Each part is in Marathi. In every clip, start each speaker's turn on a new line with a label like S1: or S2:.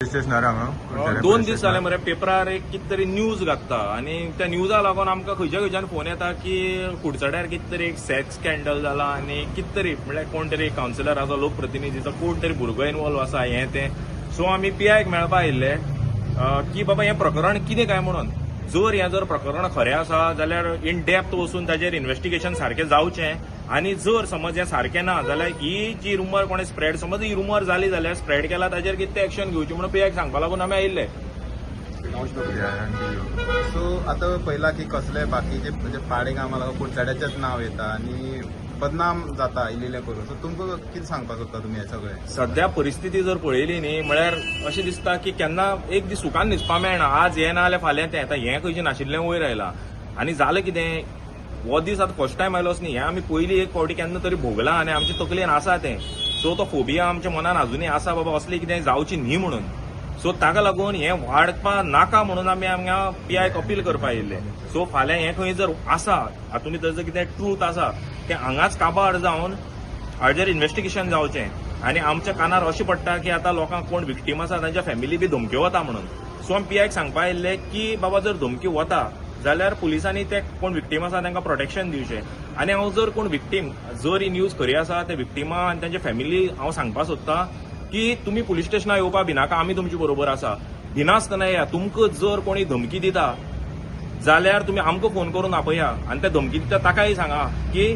S1: स्टेशनार हांगा
S2: 2 दीस जाले मरे पेपरार एक कितें तरी न्यूज घालता आनी त्या न्यूजा लागून आमकां खंयच्या खंयच्यान फोन येता की कुडचड्यार कितें तरी एक सेक्स स्कॅन्डल जाला आनी कितें तरी म्हळ्यार कोण तरी कावन्सिलर आसा लोकप्रतिनिधीचो कोण तरी भुरगो इन्वॉल्व आसा हें तें. सो आमी पीआयक मेळपा आयिल्ले की बाबा हें प्रकरण कितें काय म्हणून. जर प्रकरण खरें आसा जाल्यार इन डेप्थ वचून ताजेर इन्व्हेस्टिगेशन सारकें जावचें आनी जर समज हें सारकें ना जाल्यार ही जी रुमर कोणें स्प्रेड समज ही रुमर जाली जाल्यार स्प्रेड केला ताजेर कितें एक्शन घेवची म्हणून पीआयक सांगपा लागून आमी आयिल्ले.
S3: सो आता पयला की कसले बाकीचे म्हणजे पाडे कामां कुडचड्याचेच नाव येता आनी बदनाम जाता इल्लें करून. सो तुमकां कितें सांगपाक सोदता तुमी हें सगळें?
S2: सध्या परिस्थिती जर पळयली न्ही म्हळ्यार अशें दिसता की केन्ना एक दीस सुखान न्हिदपा मेळना. आज हें ना जाल्यार फाल्यां तें. आतां हें खंयचें नाशिल्लें वयर आयलां आनी जालें कितें हो दीस आतां फर्स्ट टायम आयलोच न्ही. हें आमी पयलीं एक फावटी केन्ना तरी भोगलां आनी आमचे तकलेन आसा तें. सो तो फोबिया आमच्या मनान अजुनूय आसा बाबा असलें कितें जावची न्ही म्हणून. सो ताका लागून हें वाडपा नाका म्हणून आमी हांगा पीआयक अपील करपा आयिल्ले. सो फाल्यां हें खंय जर आसा हातूंत भितर जर कितें ट्रूथ आसा तें हांगाच काबार जावन हाजेर इन्व्हेस्टिगेशन जावचें आनी आमच्या कानार अशें पडटा की आतां लोकांक कोण विक्टीम आसा तांच्या फॅमिली बी धमक्यो वता म्हणून. सो आमी पीआयक सांगपा आयिल्ले की बाबा जर धमकी वता जाल्यार पुलिसांनी ते कोण विक्टीम आसा तांकां प्रोटेक्शन दिवचें. आनी हांव जर कोण विक्टीम जर ही न्यूज खरी आसा ते विक्टिमा आनी तांचे फॅमिली हांव सांगपा सोदतां की तुमी पुलीस स्टेशनार येवपा भिनाका. आमी तुमचे बरोबर आसा. भिनासतना या. तुमकां जर कोणी धमकी दिता जाल्यार तुमी आमकां फोन करून आपया आनी त्या धमकी दिता ताकाय सांगा की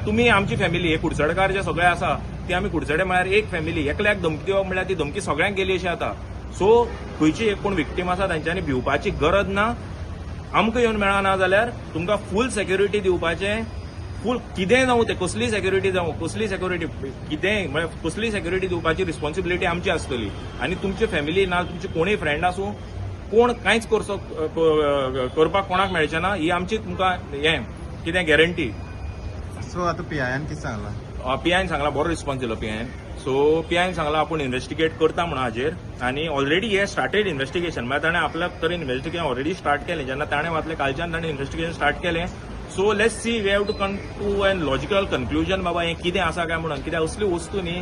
S2: तुमी आमची फॅमिली हे कुडचडेकार जे सगळे आसा ते आमी कुडचडे म्हळ्यार एक फॅमिली. एकल्याक धमकी दिवप म्हळ्यार ती धमकी सगळ्यांक गेली अशी जाता. सो खंयची एक कोण विक्टीम आसा तांच्यांनी भिवपाची गरज ना. आमकां येवन मेळना जाल्यार तुमकां फूल सेक्युरिटी दिवपाचें. फूल कितेंय जावं तें कसली सेक्युरिटी जावं कसली सेक्युरिटी कितेंय म्हळ्यार कसली सेक्युरिटी दिवपाची रिस्पॉन्सिबिलिटी आमची आसतली. आनी तुमची फॅमिली ना तुमचे कोणूय फ्रेंड आसूं कोण कांयच करपाक कोणाक मेळचें ना ही आमची तुमकां हें कितें गॅरंटी.
S3: सो आतां पीआयन कितें सांगलां?
S2: पीआयन सांगला बरो रिस्पॉन्स दिलो पीआयन. सो पीआयन सांगला आपूण इन्व्हेस्टिगेट करता म्हणून हाजेर आनी ऑलरेडी हे स्टार्टेड इन्व्हेस्टिगेशन म्हळ्यार ताणें आपल्या तरेन इन्व्हेस्टिगेशन ऑलरेडी स्टार्ट केलें. जेन्ना ताणें वाचलें कालच्यान ताणें इन्व्हेस्टिगेशन स्टार्ट केलें. So let's see we have to come to an logical conclusion बाबा हें कितें आसा काय म्हणून. कित्याक असली वस्तू न्ही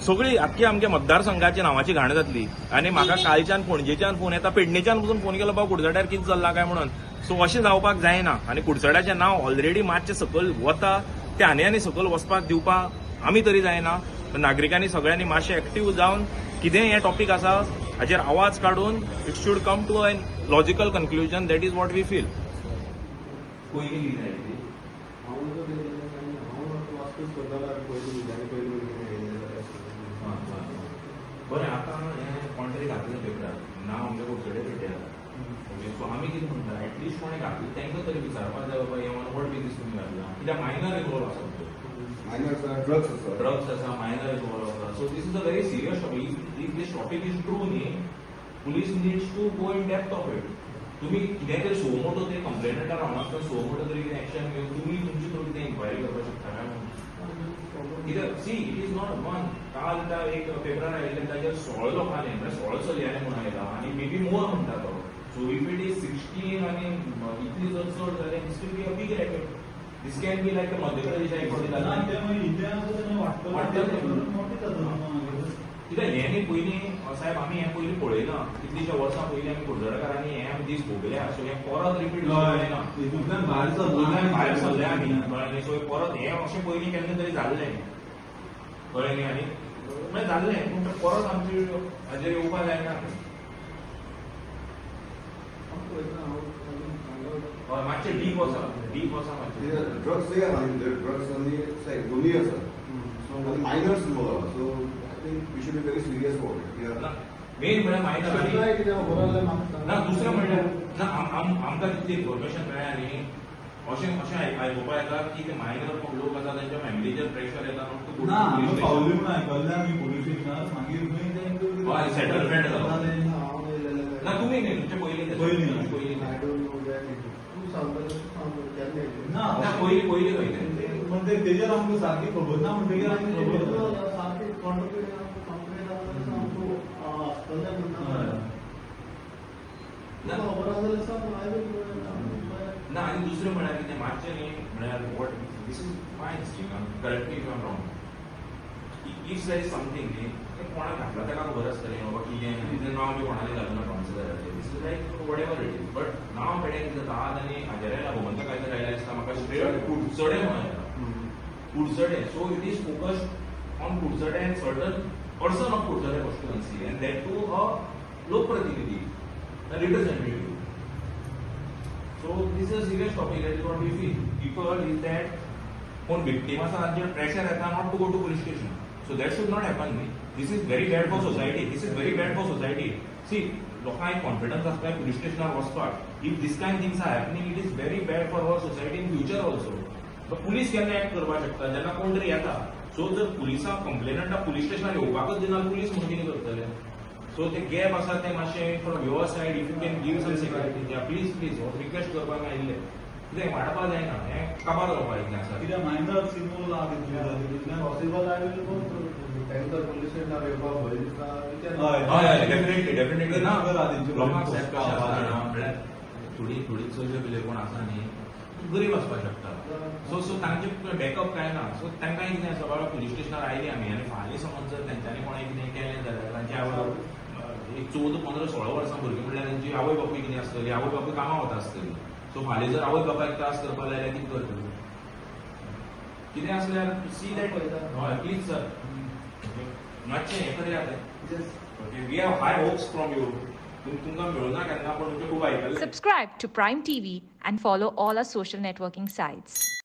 S2: सगळी आख्खी आमच्या मतदारसंघाची नांवाची घाण जातली. आनी म्हाका कालच्यान पणजेच्यान फोन येता पेडणेच्यान पसून फोन केलो बाबा कुडचड्यार कितें चल्लां काय म्हणून. सो अशें जावपाक जायना. आनी कुडचड्याचें नांव ऑलरेडी मातशें सकयल वता तें आनी सकयल वचपाक दिवपाक आमी तरी जायना. नागरिकांनी सगळ्यांनी मातशें एक्टीव जावन कितेंय हें टॉपीक आसा हाजेर आवाज काडून it should come to an logical conclusion. That is what we feel. बरें आतां हें कोण तरी घातलें पेपरार नांव आमच्या कुडचडे पेट्यार. ओके सो आमी कितें म्हणटा एटलिस्ट कोणें घातलें तांकां तरी विचारपाक जाय बाबा हें व्हड बिझनस तुमी घातला. कित्याक मायनर इन्वॉल्व आसा ड्रग्स आसा मायनर इन्वॉल्व आसा. So this is a very serious topic. If this topic is true न्ही police needs to go in depth of it. तुमी कितें तरी सो मोठो तरी कंप्लेनंटार रावनासतना सो मोठो तरी कितें एक्शन घेवन तुमी तुमची थोडी कितें इन्क्वायरी करपाक शकता काय म्हणून. कित्याक see it is not one. काल त्या एक पेपरार आयिल्ले ताजेर 16 लोकांनी म्हणजे 16 चलयांनी म्हणून आयला आनी मे बी मोर म्हणटा तो. सो इफ इट इज 16 आनी इतली जर चड जाल्यार this will be a big racket. This can be like मध्य प्रदेशा एक फावटी जालें. कित्याक हें न्ही पयलीं साहेब आमी हें पयलीं पळयलां. कितलींश्या वर्सां पयलीं आमी कुडचडेकारांनी हें आमी दीस भोगल्या. सो हें परत रिपीट जायना. भायर सरले आमी कळ्ळें. सो परत हें अशें पयलीं केन्ना तरी जाल्लें कळ्ळें न्ही. आनी म्हणजे जाल्लें पूण परत आमची हाजेर येवपा जायना. हय मातशें डीप वसा मातशें.
S4: ड्रग्स दोन्ही आसा. Minors involve. So I think we should be very serious about it.
S2: मेन म्हळ्यार मायनर ना दुसरें म्हणल्यार ना आमकां तितली इन्फॉर्मेशन मेळ्ळ्या न्ही अशें आयकुपा येता की ते मायनर लोक आसा तांच्या फॅमिलीचेर प्रेशर येता हय सेटलमेंट जालो ना. तुमी न्ही तुमचे पयलीं ना पयलीं खंय
S5: म्हणजे तेजेर आमकां सारकी खबर ना. म्हणटकीर
S2: ना आनी दुसरें म्हळ्यार कितें मातशें न्ही म्हळ्यार what this is my history correct me if I am wrong. If there is something न्ही तें कोणाक घातला तेका खबर आसतलें बाबा की बी कोणाली घालून कॉन्सिडराचे this is like whatever it is but नाव पेडे कितें जाता आज आनी हाजेर भगवंत कायदे आयले आसता म्हाका स्ट्रेट कुडचडे म्हणून येता Kudchade so it is focused on Kudchade and certain person of Kudchade constituency and that to a लोकप्रतिनिधी representative. So this is a serious topic. That is what we feel. People is that when victim आसा तांचेर pressure येता not to go to police station. So that should not happen. This is very bad for society. This is very bad for society. See, लोकांक एक confidence आसता police stationार वचपाक. If this kind things are happening, it is very bad for our society in future also. But police केन्ना act करपाक शकता जेन्ना कोण तरी येता. So जर पुलिसाक कंप्लेनंटाक police stationार येवपाकच दिना पुलीस म्हणून कितें करतले? So the gap आसा ते मातशें from your side if you can give some security. Yeah, please request करपाक आयिल्ले. कितें वाडपाक जायना हें काबार जावपाक इतलें आसा.
S5: कित्याक मायनर सिंबल आहा तितून पॉसिबल आयले
S4: टँकर पोलीस स्टेशनार येवपाक भंय दिसता
S2: हय डेफिनेटली ना
S5: लोकांक
S2: लोकांक सेफ कशें आसा जाणा म्हळ्यार थोडी चलयो बिल्यो कोण आसा न्ही गरीब आसपाक शकता. सो तांचे बॅकअप काय ना. सो तांकांय कितें आसा बाबा पुलीस स्टेशनार आयली आमी आनी फाल्यां समज जर तेंच्यांनी कोणें कितें केलें जाल्यार तांचे आवय एक 14-15-16 वर्सां भुरगीं म्हणल्यार तेंची आवय बापूय कितें आसतली आवय बापूय कामां वता आसतली. सो फाल्यां जर आवय बापायक त्रास करपाक लायल्यार कितें करतली कितें आसल्यार सी दॅट हय प्लीज सर मातशें हें करया ते we have high hopes from you. तुमकां मेळुना केन्ना पण तुमचें खूब आयकल्लें.
S1: Subscribe to Prime TV and follow all our social networking sites.